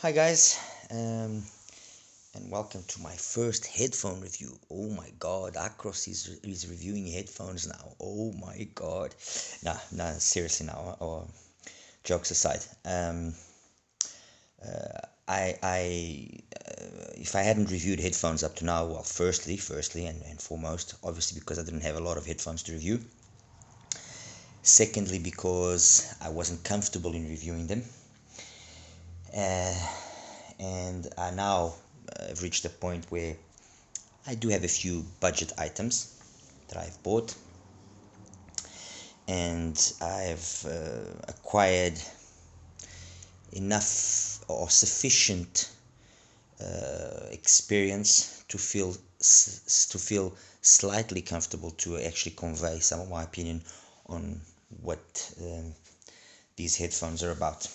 Hi guys, and welcome to my first headphone review. Oh my god, Acros is reviewing headphones now. Oh my god. Nah, seriously now, or jokes aside. If I hadn't reviewed headphones up to now, well, firstly and foremost, obviously because I didn't have a lot of headphones to review. Secondly, because I wasn't comfortable in reviewing them. And I now have reached a point where I do have a few budget items that I've bought, and I've acquired enough or sufficient experience to feel slightly comfortable to actually convey some of my opinion on what these headphones are about.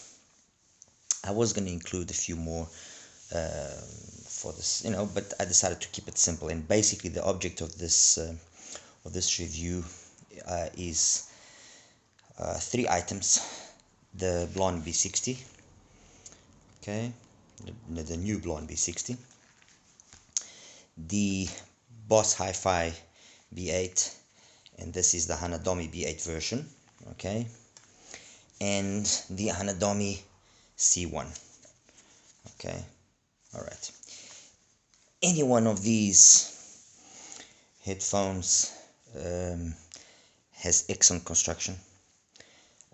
I was going to include a few more for this, but I decided to keep it simple. And basically, the object of this review is three items: the Blon B60, okay, the new Blon B60, the BossHifi B8, and this is the HANADOMI B8 version, okay, and the HANADOMI C1, okay. All right. Any one of these headphones has excellent construction,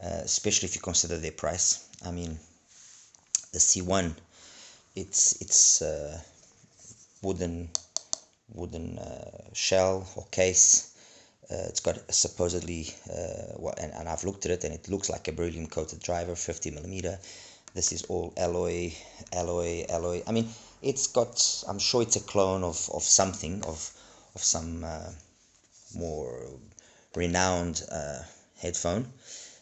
especially if you consider their price. I mean, the C1, it's wooden shell or case. It's got supposedly, and I've looked at it, and it looks like a beryllium coated driver, 50mm. This is all alloy. I mean, it's got, I'm sure it's a clone of something, of some more renowned headphone.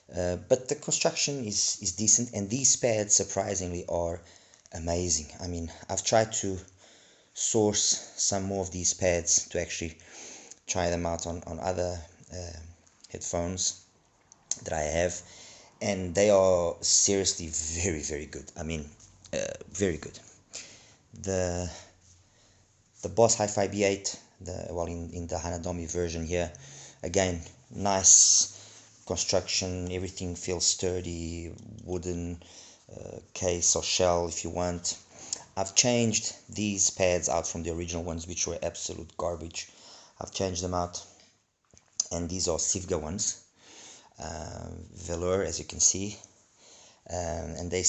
But the construction is decent, and these pads surprisingly are amazing. I mean, I've tried to source some more of these pads to actually try them out on other headphones that I have, and they are seriously very good. I mean, very good. The BossHifi B8, in the HANADOMI version here, again, nice construction, everything feels sturdy, wooden case or shell if you want. I've changed these pads out from the original ones, which were absolute garbage. I've changed them out, and these are Sivga ones, velour, as you can see, and they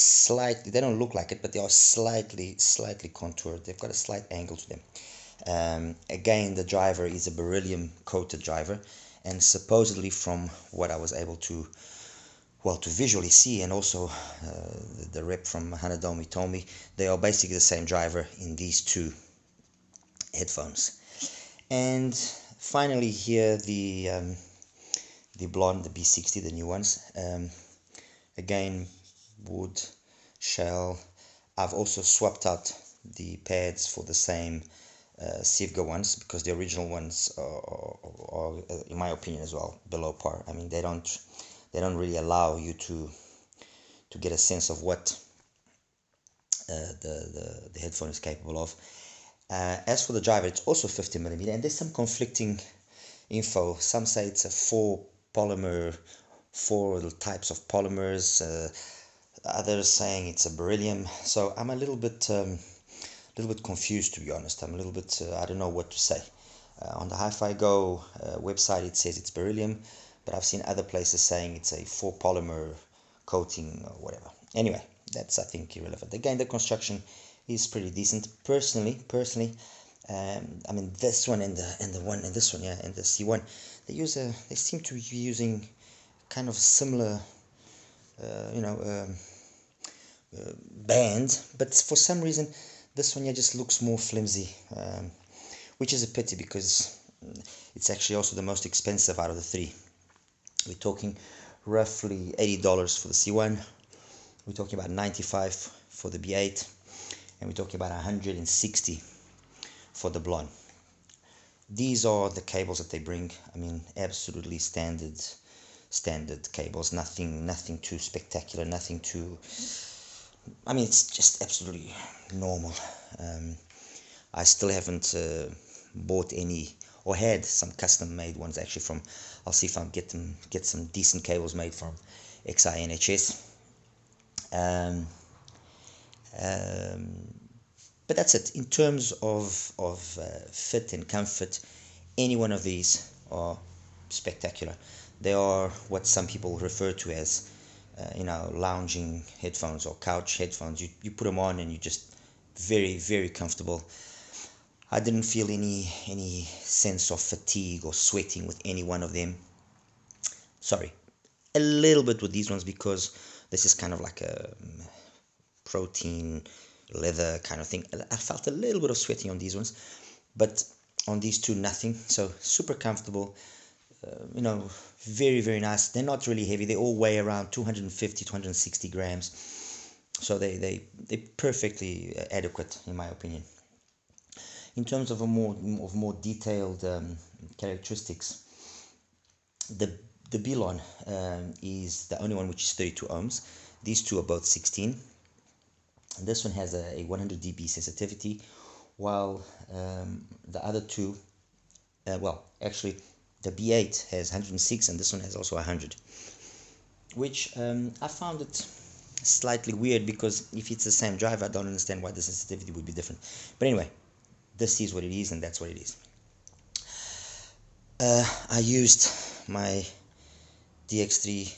don't look like it, but they are slightly contoured. They've got a slight angle to them. Again, the driver is a beryllium coated driver, and supposedly, from what I was able to visually see, and also the rep from HANADOMI told me, they are basically the same driver in these two headphones. And finally here, the Blon the B60, the new ones, again, wood shell. I've also swapped out the pads for the same Sivga ones, because the original ones are, in my opinion as well, below par. I mean, they don't really allow you to get a sense of what the headphone is capable of. As for the driver, it's also 50mm, and there's some conflicting info. Some say it's a four types of polymers. Others saying it's a beryllium. So I'm a little bit confused, to be honest. I'm a little bit, I don't know what to say. On the Hi-Fi Go website, it says it's beryllium, but I've seen other places saying it's a four polymer coating or whatever. Anyway, that's, I think, irrelevant. Again, the construction is pretty decent. Personally, I mean, this one and the one and this one, yeah, and the C1, they seem to be using kind of similar, band, but for some reason this one, yeah, just looks more flimsy, which is a pity, because it's actually also the most expensive out of the three. We're talking roughly $80 for the C1. We're talking about $95 for the B8, and we're talking about $160 for the Blon. These are the cables that they bring. I mean, absolutely standard cables. Nothing too spectacular. Nothing too I mean, it's just absolutely normal. I still haven't bought any or had some custom made ones actually from. I'll see if I can get some decent cables made from XI NHS. Um, but that's it. In terms of fit and comfort, any one of these are spectacular. They are what some people refer to as lounging headphones or couch headphones. You put them on and you just very comfortable. I didn't feel any sense of fatigue or sweating with any one of them. Sorry, a little bit with these ones because this is kind of like a protein leather kind of thing. I felt a little bit of sweating on these ones, but on these two nothing. So super comfortable. Very nice. They're not really heavy. They all weigh around 250 260 grams, so they're perfectly adequate in my opinion. In terms of more detailed characteristics, the Blon is the only one which is 32 ohms. These two are both 16. This one has a 100 dB sensitivity, while the other two, actually the B8 has 106 and this one has also 100, which I found it slightly weird because if it's the same drive, I don't understand why the sensitivity would be different. But anyway, this is what it is and that's what it is. I used my DX3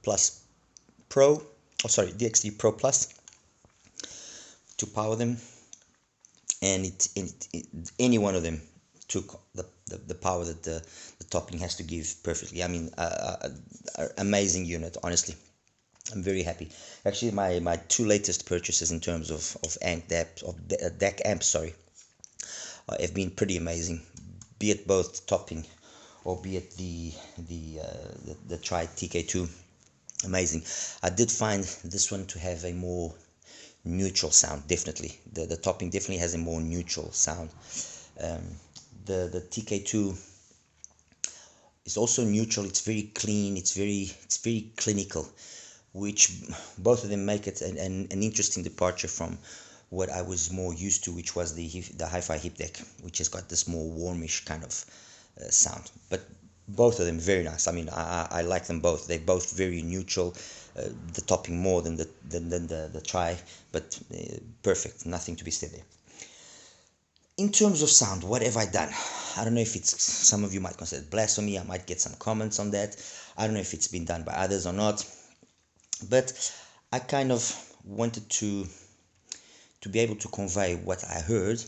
Plus Pro, DX3 Pro Plus to power them, and any one of them took the power that the top link has to give perfectly. I mean, amazing unit, honestly. I'm very happy. Actually, my two latest purchases in terms of DAC amps, have been pretty amazing. Be it both topping or be it the Tri TK2, amazing. I did find this one to have a more neutral sound. Definitely, the topping definitely has a more neutral sound. The TK2 is also neutral. It's very clean. It's very clinical, which both of them make it an interesting departure from what I was more used to, which was the Hi-Fi hip deck, which has got this more warmish kind of sound. But both of them very nice. I mean, I like them both. They're both very neutral. The topping more than the Tri, but perfect. Nothing to be said there. In terms of sound, what have I done? I don't know if it's, some of you might consider it blasphemy. I might get some comments on that. I don't know if it's been done by others or not, but I kind of wanted to be able to convey what I heard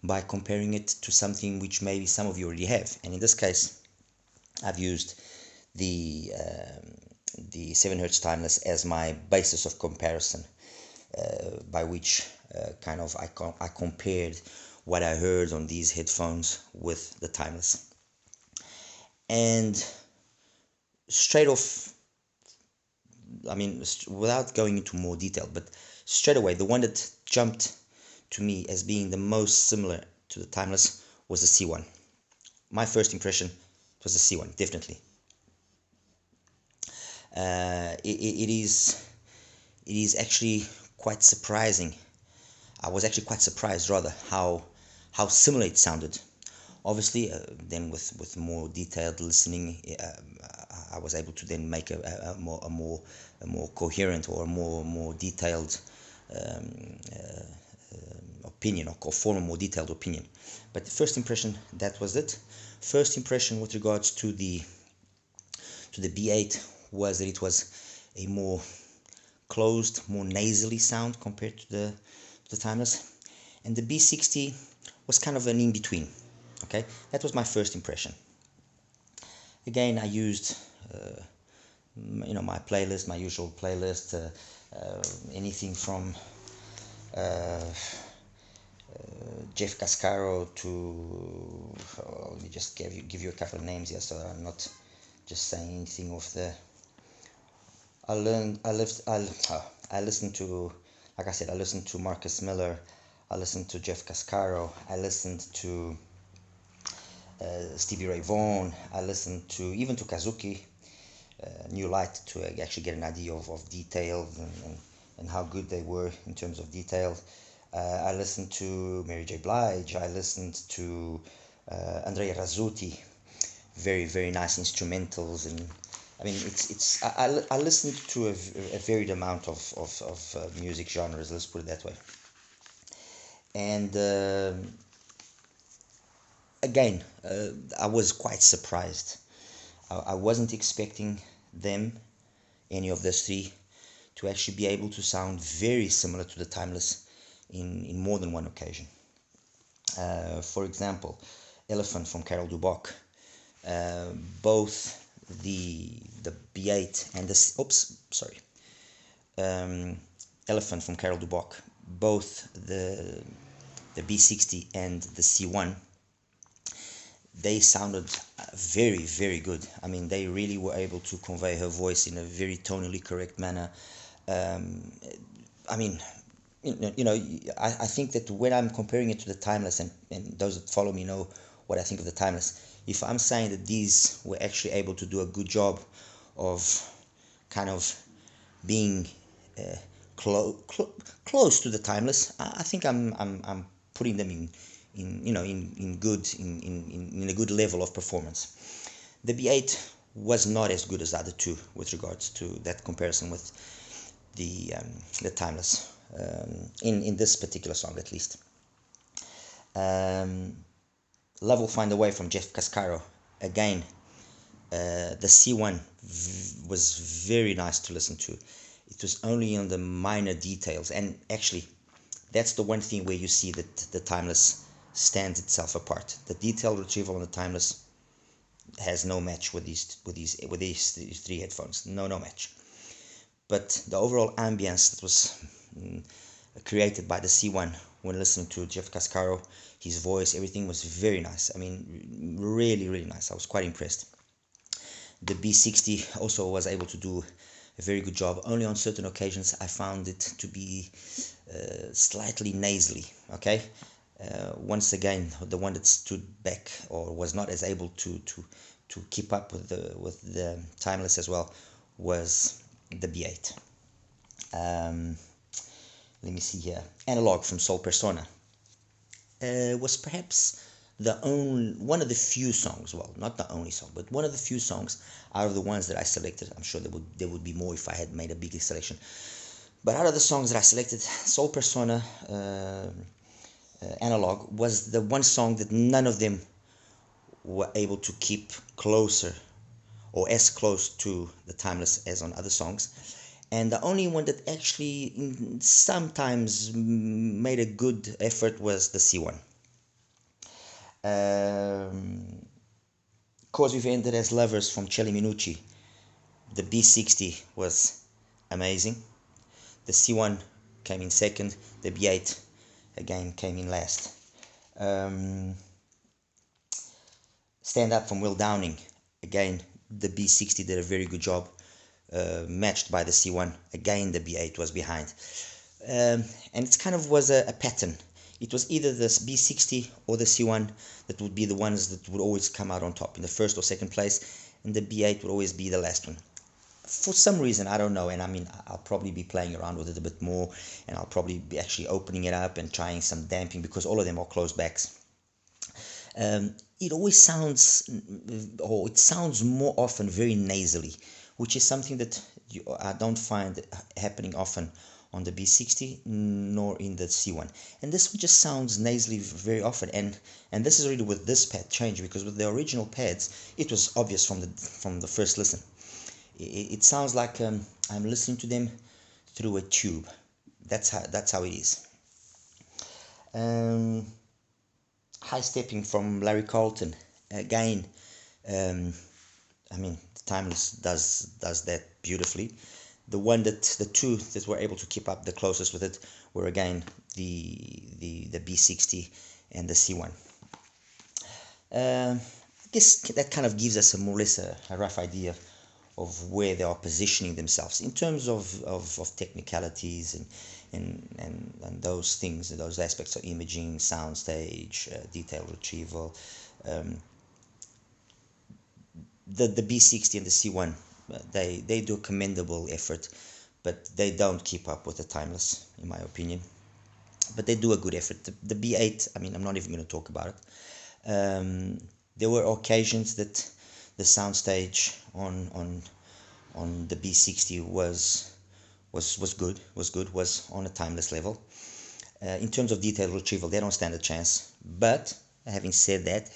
by comparing it to something which maybe some of you already have. And in this case, I've used the 7Hz timeless as my basis of comparison, by which kind of I compared what I heard on these headphones with the timeless. And straight off, I mean, without going into more detail, but straight away, the one that jumped to me as being the most similar to the timeless was the C1. My first impression was the C1, definitely. It is actually quite surprising. I was actually quite surprised, rather, how similar it sounded. Obviously, then with more detailed listening, I was able to then make a more coherent or a more detailed opinion, or form a more detailed opinion. But the first impression, that was it. First impression with regards to the B8 was that it was a more closed, more nasally sound compared to the timeless, and the B60 was kind of an in-between. Okay, that was my first impression. Again, I used my playlist, my usual playlist, anything from Jeff Cascaro to let me just give you a couple of names here, so I'm not just saying anything off the. I listened to, like I said, I listened to Marcus Miller, I listened to Jeff Cascaro, I listened to Stevie Ray Vaughan, I listened to even to Kazuki, New Light, to actually get an idea of detail and how good they were in terms of detail. I listened to Mary J. Blige. I listened to Andrea Razzuti. Very, very nice instrumentals, and I mean I listened to a varied amount of music genres. Let's put it that way. And again, I was quite surprised. I wasn't expecting them, any of those three, to actually be able to sound very similar to the Timeless in more than one occasion. For example, Elephant from Carol Duboc. Both the B8 and the Elephant from Carol Duboc, both the B60 and the C1, they sounded very, very good. I mean, they really were able to convey her voice in a very tonally correct manner. I mean, I think that when I'm comparing it to the Timeless, and those that follow me know what I think of the Timeless, if I'm saying that these were actually able to do a good job of kind of being close to the Timeless, I think I'm putting them in a good level of performance. The B8 was not as good as the other two with regards to that comparison with the Timeless, in this particular song at least. Love Will Find a Way from Jeff Cascaro. Again, the C1 was very nice to listen to. It was only on the minor details, and actually that's the one thing where you see that the Timeless stands itself apart. The detail retrieval on the Timeless has no match with these three headphones. No match. But the overall ambience that was created by the C1 when listening to Jeff Cascaro, his voice, everything was very nice. I mean, really, really nice. I was quite impressed. The B60 also was able to do a very good job. Only on certain occasions I found it to be slightly nasally. Okay, once again, the one that stood back or was not as able to keep up with the Timeless as well was the B8. Let me see here. Analog from Soul Persona was perhaps one of the few songs, well, not the only song, but one of the few songs out of the ones that I selected. I'm sure there would be more if I had made a bigger selection. But out of the songs that I selected, Soul Persona Analog was the one song that none of them were able to keep closer or as close to the Timeless as on other songs. And the only one that actually sometimes made a good effort was the C1. Cause We've Ended as Lovers from Celli Minucci. The B60 was amazing. The C1 came in second. The B8 again came in last. Stand Up from Will Downing. Again, the B60 did a very good job. Matched by the C1. Again, the B8 was behind. And it kind of was a pattern. It was either the B60 or the C1 that would be the ones that would always come out on top in the first or second place, and the B8 would always be the last one. For some reason, I don't know, and I mean, I'll probably be playing around with it a bit more, and I'll probably be actually opening it up and trying some damping, because all of them are closed backs. It always sounds, or it sounds more often very nasally, which is something that I don't find happening often on the B60 nor in the C1. And this one just sounds nasally very often, and this is really with this pad change, because with the original pads it was obvious from the first listen. It sounds like I'm listening to them through a tube. That's how it is. High Stepping from Larry Carlton. Again, I mean, Timeless does that beautifully. The two that were able to keep up the closest with it were again the B60 and the C1. I guess that kind of gives us more or less a rough idea of where they are positioning themselves in terms of technicalities and those things, those aspects of imaging, soundstage, detail retrieval. The B60 and the C1, they do a commendable effort, but they don't keep up with the timeless, in my opinion. But they do a good effort. The B8, I mean, I'm not even going to talk about it. There were occasions that the soundstage on the B60 was good, was on a timeless level. In terms of detail retrieval, they don't stand a chance. But having said that,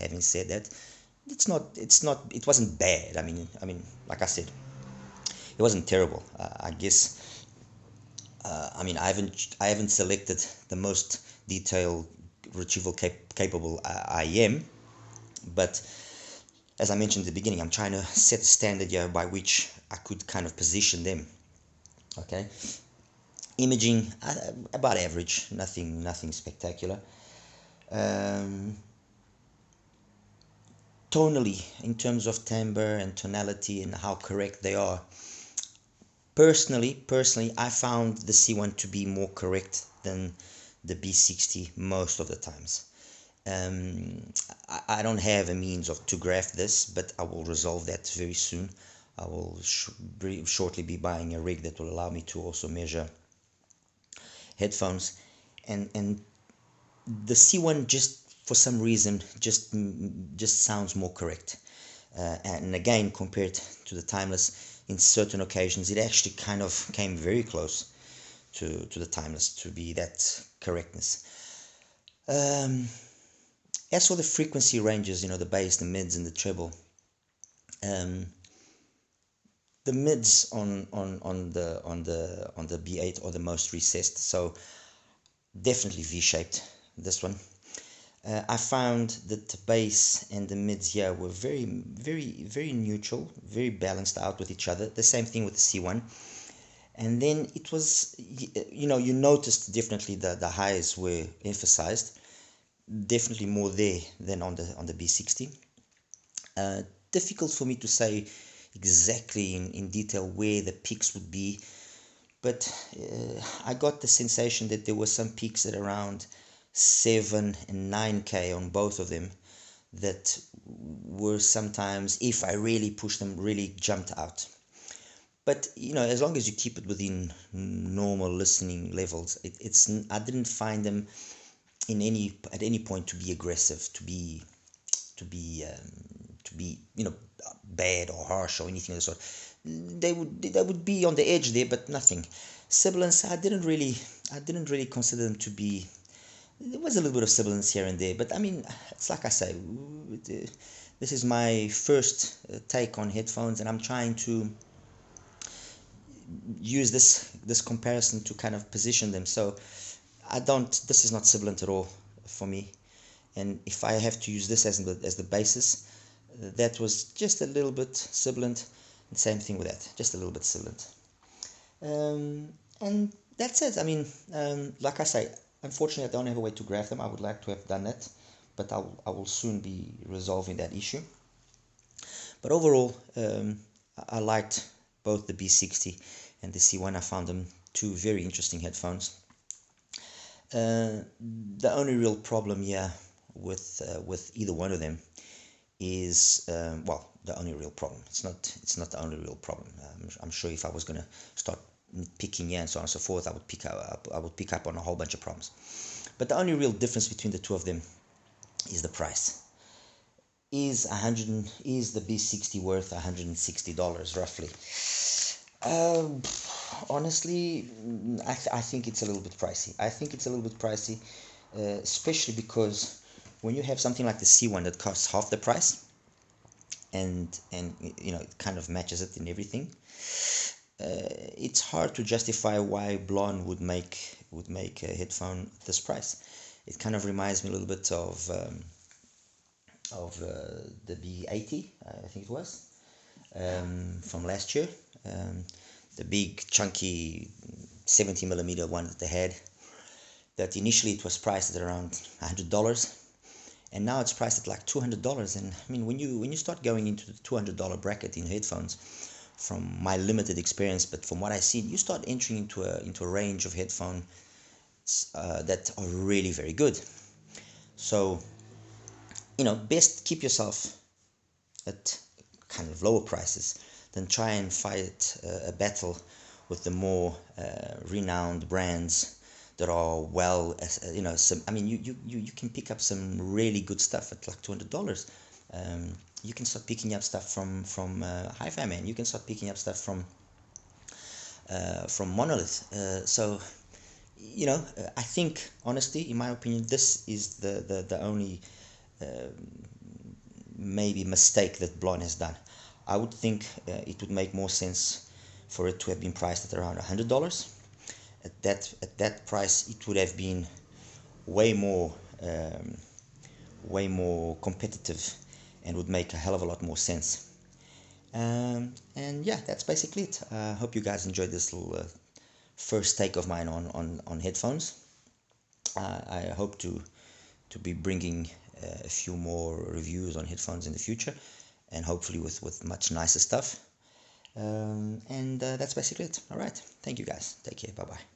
it wasn't bad. I mean, like I said, it wasn't terrible. I guess. I mean, I haven't selected the most detailed retrieval capable IEM, but as I mentioned at the beginning, I'm trying to set a standard here by which I could kind of position them. Okay, imaging about average, nothing spectacular. Tonally, in terms of timbre and tonality and how correct they are, personally, I found the C1 to be more correct than the B60 most of the times. I don't have a means to graph this, but I will resolve that very soon. I will shortly be buying a rig that will allow me to also measure headphones, and the C1 just for some reason just sounds more correct. And again, compared to the timeless, in certain occasions, it actually kind of came very close to the timeless to be that correctness. As for the frequency ranges, the bass, the mids, and the treble, the mids on the B8 are the most recessed, so definitely V-shaped. This one, I found that the bass and the mids here were very neutral, very balanced out with each other. The same thing with the C1. And then it was, you noticed definitely the highs were emphasized, definitely more there than on the B60. Difficult for me to say exactly in detail where the peaks would be, but I got the sensation that there were some peaks at around 7 and 9K on both of them that were sometimes, if I really pushed them, really jumped out. But as long as you keep it within normal listening levels, I didn't find them at any point to be aggressive, to be bad or harsh or anything of the sort. They would be on the edge there, but nothing. Sibilance, I didn't really consider them to be. There was a little bit of sibilance here and there, but I mean, it's like I say, this is my first take on headphones, and I'm trying to use this comparison to kind of position them. So this is not sibilant at all for me, and if I have to use this as the basis, that was just a little bit sibilant, and same thing with that, just a little bit sibilant. And that's it. I mean, like I say, unfortunately I don't have a way to graph them. I would like to have done that, but I will soon be resolving that issue. But overall, I liked both the B60 and the C1. I found them two very interesting headphones. The only real problem here with either one of them is the only real problem. It's not the only real problem. I'm sure if I was going to start picking here and so on and so forth, I would pick up on a whole bunch of problems. But the only real difference between the two of them is the price. Is the B60 worth $160 roughly? Honestly, I think it's a little bit pricey. Especially because when you have something like the C1 that costs half the price, and it kind of matches it in everything, it's hard to justify why Blon would make a headphone this price. It kind of reminds me a little bit of the B80, I think it was, from last year, the big chunky 70mm one that they had, that initially it was priced at around $100, and now it's priced at like $200. And I mean, when you start going into the $200 bracket in headphones, from my limited experience, but from what I see, you start entering into a range of headphones that are really very good. So best keep yourself at kind of lower prices than try and fight a battle with the more renowned brands that are well, you know, some, I mean, you can pick up some really good stuff at like $200. You can start picking up stuff from Hi-Fi Man. You can start picking up stuff from Monolith. So you know, I think honestly, in my opinion, this is the only maybe mistake that Blon has done. I would think it would make more sense for it to have been priced at around $100. At that price, it would have been way more competitive and would make a hell of a lot more sense. And yeah, that's basically it. I hope you guys enjoyed this little first take of mine on headphones. I hope to be bringing a few more reviews on headphones in the future, and hopefully with much nicer stuff. And that's basically it. All right, thank you guys. Take care. Bye bye.